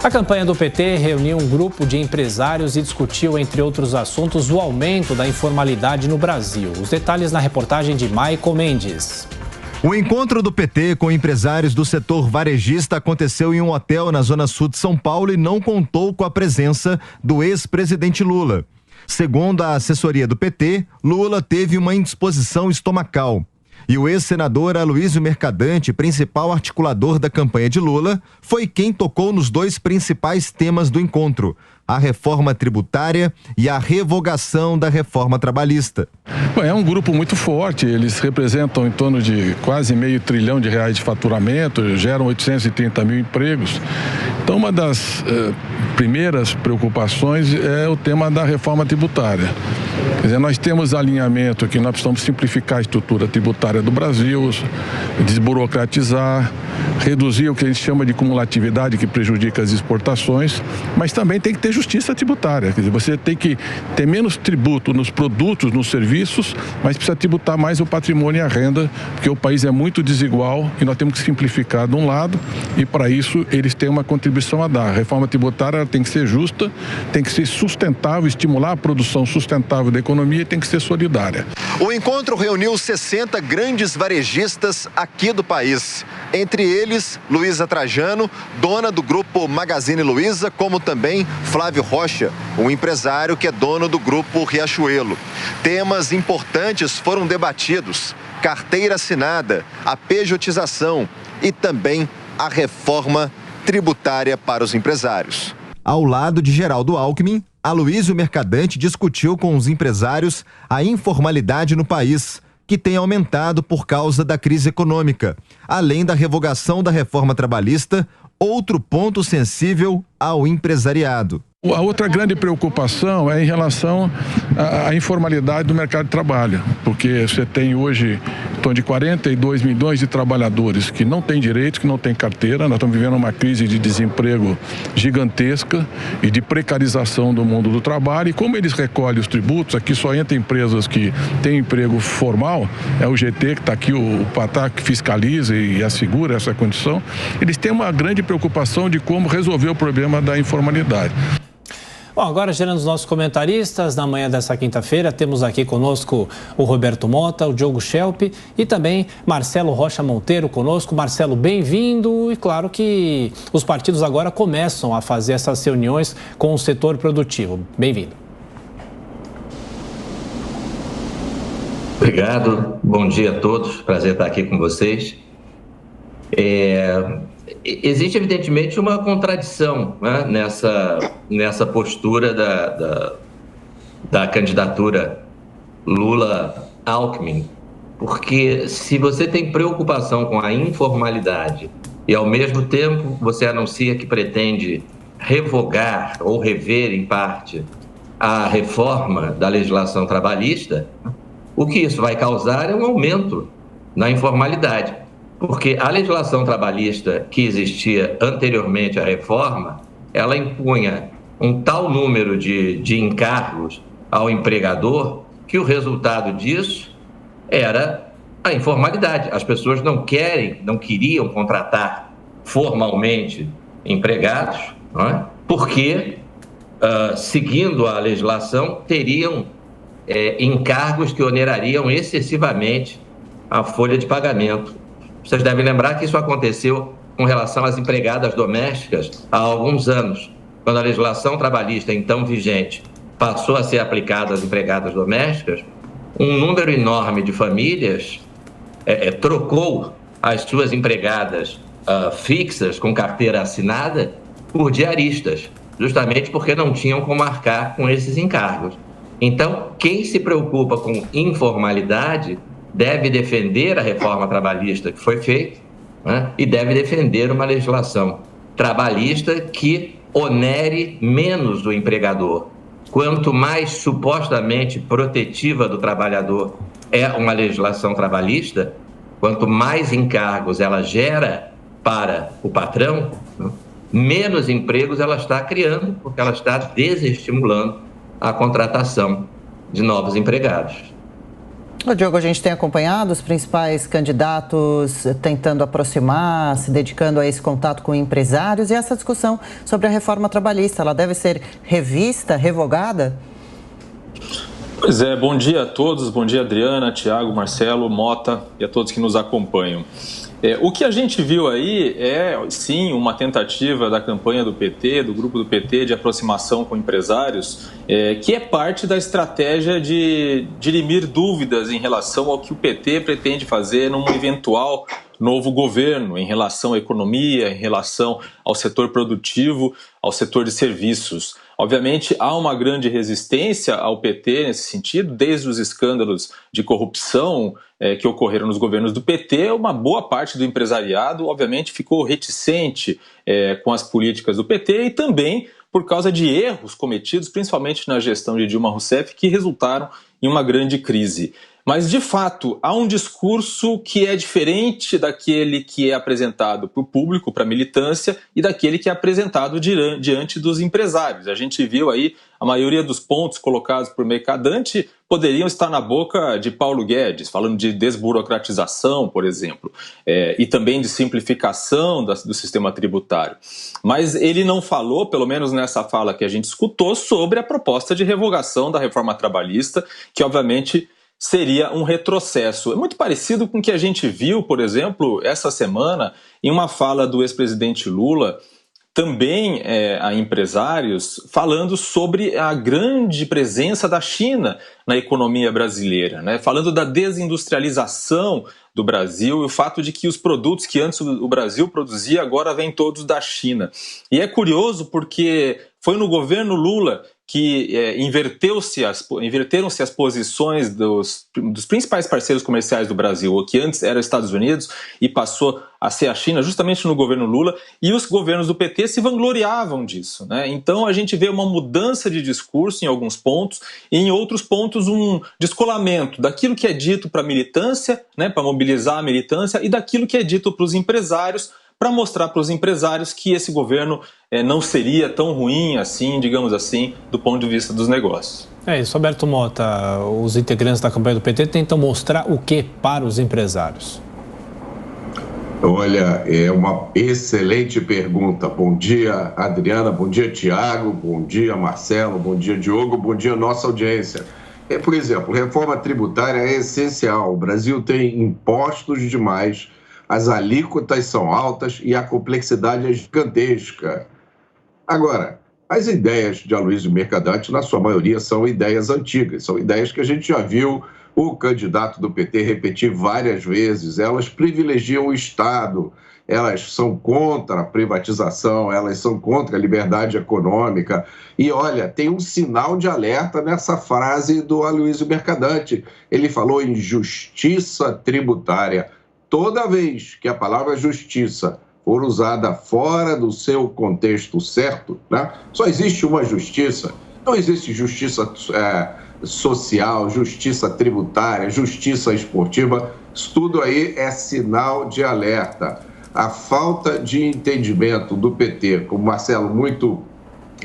A campanha do PT reuniu um grupo de empresários e discutiu, entre outros assuntos, o aumento da informalidade no Brasil. Os detalhes na reportagem de Maicon Mendes. O encontro do PT com empresários do setor varejista aconteceu em um hotel na Zona Sul de São Paulo e não contou com a presença do ex-presidente Lula. Segundo a assessoria do PT, Lula teve uma indisposição estomacal. E o ex-senador Aloysio Mercadante, principal articulador da campanha de Lula, foi quem tocou nos dois principais temas do encontro: a reforma tributária e a revogação da reforma trabalhista. É um grupo muito forte, eles representam em torno de quase R$500 bilhão de faturamento, geram 830 mil empregos. Então, uma das primeiras preocupações é o tema da reforma tributária. Quer dizer, nós temos alinhamento que nós precisamos simplificar a estrutura tributária do Brasil, desburocratizar, reduzir o que a gente chama de cumulatividade, que prejudica as exportações, mas também tem que ter justiça tributária. Quer dizer, você tem que ter menos tributo nos produtos, nos serviços, mas precisa tributar mais o patrimônio e a renda, porque o país é muito desigual e nós temos que simplificar de um lado, e para isso eles têm uma contribuição a dar. A reforma tributária tem que ser justa, tem que ser sustentável, estimular a produção sustentável da economia e tem que ser solidária. O encontro reuniu 60 grandes varejistas aqui do país. Entre eles, Luísa Trajano, dona do grupo Magazine Luiza, como também Flávio Rocha, um empresário que é dono do grupo Riachuelo. Temas importantes foram debatidos: carteira assinada, a pejotização e também a reforma tributária para os empresários. Ao lado de Geraldo Alckmin, Aloysio Mercadante discutiu com os empresários a informalidade no país, que tem aumentado por causa da crise econômica. Além da revogação da reforma trabalhista, outro ponto sensível ao empresariado. A outra grande preocupação é em relação à informalidade do mercado de trabalho, porque você tem hoje em torno de 42 milhões de trabalhadores que não têm direito, que não têm carteira. Nós estamos vivendo uma crise de desemprego gigantesca e de precarização do mundo do trabalho. E como eles recolhem os tributos, aqui só entra empresas que têm emprego formal, é o GT que está aqui, o Patá, que fiscaliza e assegura essa condição. Eles têm uma grande preocupação de como resolver o problema da informalidade. Bom, agora gerando os nossos comentaristas, na manhã dessa quinta-feira, temos aqui conosco o Roberto Mota, o Diogo Schelp e também Marcelo Rocha Monteiro conosco. Marcelo, bem-vindo, e claro que os partidos agora começam a fazer essas reuniões com o setor produtivo. Bem-vindo. Obrigado, bom dia a todos, prazer estar aqui com vocês. Existe, evidentemente, uma contradição, né, nessa postura da candidatura Lula-Alckmin, porque se você tem preocupação com a informalidade e, ao mesmo tempo, você anuncia que pretende revogar ou rever, em parte, a reforma da legislação trabalhista, o que isso vai causar é um aumento na informalidade. Porque a legislação trabalhista que existia anteriormente à reforma, ela impunha um tal número de encargos ao empregador que o resultado disso era a informalidade. As pessoas não queriam contratar formalmente empregados, não é? Porque, seguindo a legislação, teriam encargos que onerariam excessivamente a folha de pagamento. Vocês devem lembrar que isso aconteceu com relação às empregadas domésticas há alguns anos, quando a legislação trabalhista então vigente passou a ser aplicada às empregadas domésticas. Um número enorme de famílias trocou as suas empregadas fixas com carteira assinada por diaristas, justamente porque não tinham como arcar com esses encargos. Então, quem se preocupa com informalidade deve defender a reforma trabalhista que foi feita, né, e deve defender uma legislação trabalhista que onere menos o empregador. Quanto mais supostamente protetiva do trabalhador é uma legislação trabalhista, quanto mais encargos ela gera para o patrão, né, menos empregos ela está criando, porque ela está desestimulando a contratação de novos empregados. Ô, Diogo, a gente tem acompanhado os principais candidatos tentando aproximar, se dedicando a esse contato com empresários, e essa discussão sobre a reforma trabalhista, ela deve ser revista, revogada? Pois é, bom dia a todos, bom dia Adriana, Tiago, Marcelo, Mota e a todos que nos acompanham. O que a gente viu aí é, sim, uma tentativa da campanha do PT, do grupo do PT, de aproximação com empresários, que é parte da estratégia de dirimir dúvidas em relação ao que o PT pretende fazer num eventual novo governo, em relação à economia, em relação ao setor produtivo, ao setor de serviços. Obviamente, há uma grande resistência ao PT nesse sentido, desde os escândalos de corrupção que ocorreram nos governos do PT, uma boa parte do empresariado, obviamente, ficou reticente com as políticas do PT e também por causa de erros cometidos, principalmente na gestão de Dilma Rousseff, que resultaram em uma grande crise. Mas, de fato, há um discurso que é diferente daquele que é apresentado para o público, para a militância, e daquele que é apresentado diante dos empresários. A gente viu aí a maioria dos pontos colocados por Mercadante poderiam estar na boca de Paulo Guedes, falando de desburocratização, por exemplo, e também de simplificação do sistema tributário. Mas ele não falou, pelo menos nessa fala que a gente escutou, sobre a proposta de revogação da reforma trabalhista, que obviamente seria um retrocesso. É muito parecido com o que a gente viu, por exemplo, essa semana, em uma fala do ex-presidente Lula, também a empresários, falando sobre a grande presença da China na economia brasileira, né? Falando da desindustrialização do Brasil e o fato de que os produtos que antes o Brasil produzia agora vêm todos da China. E é curioso porque foi no governo Lula que inverteram-se as posições dos principais parceiros comerciais do Brasil, o que antes era os Estados Unidos e passou a ser a China, justamente no governo Lula, e os governos do PT se vangloriavam disso, né? Então a gente vê uma mudança de discurso em alguns pontos e em outros pontos um descolamento daquilo que é dito para a militância, né, para mobilizar a militância, e daquilo que é dito para os empresários, para mostrar para os empresários que esse governo não seria tão ruim assim, digamos assim, do ponto de vista dos negócios. É isso, Roberto Mota, os integrantes da campanha do PT tentam mostrar o que para os empresários? Olha, é uma excelente pergunta. Bom dia, Adriana, bom dia, Tiago, bom dia, Marcelo, bom dia, Diogo, bom dia, nossa audiência. Por exemplo, reforma tributária é essencial. O Brasil tem impostos demais, as alíquotas são altas e a complexidade é gigantesca. Agora, as ideias de Aloysio Mercadante, na sua maioria, são ideias antigas, são ideias que a gente já viu o candidato do PT repetir várias vezes. Elas privilegiam o Estado, elas são contra a privatização, elas são contra a liberdade econômica. E olha, tem um sinal de alerta nessa frase do Aloysio Mercadante. Ele falou em justiça tributária. Toda vez que a palavra justiça for usada fora do seu contexto certo, né? Só existe uma justiça, não existe justiça social, justiça tributária, justiça esportiva. Isso tudo aí é sinal de alerta. A falta de entendimento do PT, como o Marcelo muito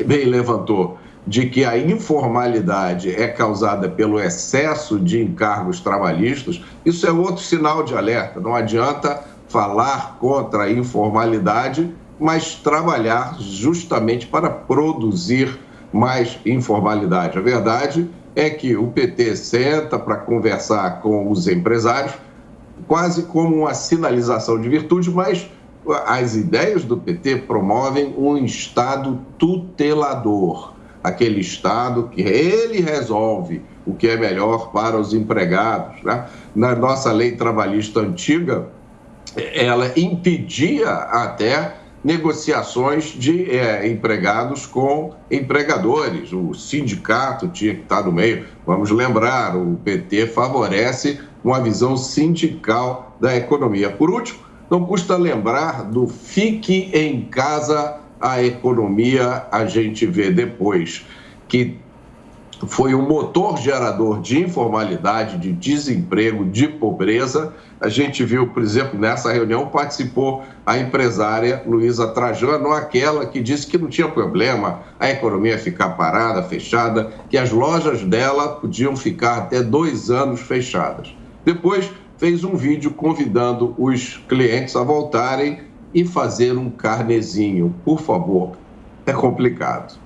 bem levantou, de que a informalidade é causada pelo excesso de encargos trabalhistas, isso é outro sinal de alerta. Não adianta falar contra a informalidade, mas trabalhar justamente para produzir mais informalidade. A verdade é que o PT senta para conversar com os empresários, quase como uma sinalização de virtude, mas as ideias do PT promovem um Estado tutelador. Aquele Estado que ele resolve o que é melhor para os empregados, né? Na nossa lei trabalhista antiga, ela impedia até negociações de empregados com empregadores. O sindicato tinha que estar no meio. Vamos lembrar, o PT favorece uma visão sindical da economia. Por último, não custa lembrar do fique em casa, a economia a gente vê depois, que foi um motor gerador de informalidade, de desemprego, de pobreza. A gente viu, por exemplo, nessa reunião participou a empresária Luísa Trajano, aquela que disse que não tinha problema a economia ficar parada, fechada, que as lojas dela podiam ficar até 2 anos fechadas. Depois fez um vídeo convidando os clientes a voltarem e fazer um carnezinho, por favor. É complicado.